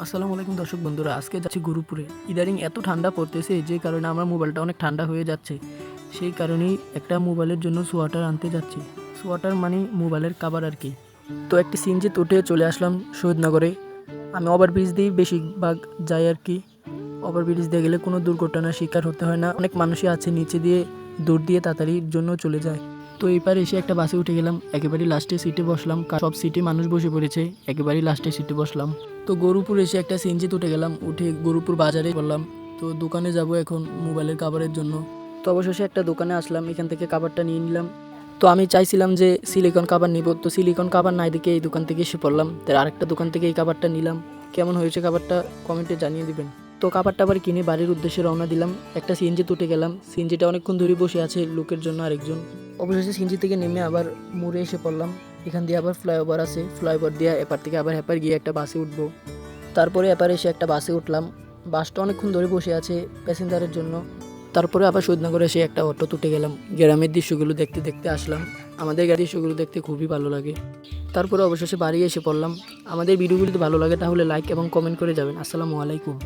আসসালামু আলাইকুম দর্শক বন্ধুরা, আজকে যাচ্ছি গুরুপুরে। ইদানিং এত ঠান্ডা পড়তেছে যে কারণে আমার মোবাইলটা অনেক ঠান্ডা হয়ে যাচ্ছে। সেই কারণেই একটা মোবাইলের জন্য সোয়াটার আনতে যাচ্ছি। সোয়াটার মানে মোবাইলের কাভার আর কি। তো একটি সিএনজিতে উঠে চলে আসলাম শহীদনগরে। আমি ওভারব্রিজ দিয়েই বেশিরভাগ যাই আর কি। ওভারব্রিজ দিয়ে গেলে কোনো দুর্ঘটনার শিকার হতে হয় না। অনেক মানুষই আছে নিচে দিয়ে দৌড় দিয়ে তাড়াতাড়ির জন্য চলে যায়। তো এপারে এসে একটা বাসে উঠে গেলাম, একেবারেই লাস্টে সিটে বসলাম। সব সিটে মানুষ বসে পড়েছে, একেবারেই লাস্টে সিটে বসলাম। তো গরুপুর এসে একটা সিএনজিতে উঠে গেলাম, উঠে গরুপুর বাজারে বললাম তো দোকানে যাব এখন মোবাইলের কাভারের জন্য। তো অবশেষে একটা দোকানে আসলাম, এখান থেকে কাভারটা নিয়ে নিলাম। তো আমি চাইছিলাম যে সিলিকন কাভার নিব, তো সিলিকন কাভার নাই দেখে এই দোকান থেকে এসে পড়লাম। তার আরেকটা দোকান থেকে এই কাভারটা নিলাম। কেমন হয়েছে কাভারটা কমেন্টে জানিয়ে দিবেন। তো কাভারটা আবার কিনে বাড়ির উদ্দেশ্যে রওনা দিলাম। একটা সিএনজি উঠে গেলাম, সিএনজিটা অনেকক্ষণ ধরে বসে আছে লোকের জন্য আরেকজন। অবশেষে সিএনজি থেকে নেমে আবার মোড়ে এসে পড়লাম। এখান দিয়ে আবার ফ্লাইওভার আছে, ফ্লাইওভার দিয়ে এপার থেকে আবার হেপার গিয়ে একটা বাসে উঠবো। তারপরে এপার এসে একটা বাসে উঠলাম। বাসটা অনেকক্ষণ ধরে বসে আছে প্যাসেঞ্জারের জন্য। তারপরে আবার শহীদনগরে এসে একটা অটো তুটে গেলাম। গ্রামের দৃশ্যগুলো দেখতে দেখতে আসলাম। আমাদের গ্রামের দৃশ্যগুলো দেখতে খুবই ভালো লাগে। তারপরে অবশেষে বাড়ি এসে পড়লাম। আমাদের ভিডিওগুলি যদি ভালো লাগে তাহলে লাইক এবং কমেন্ট করে যাবেন। আসসালামু আলাইকুম।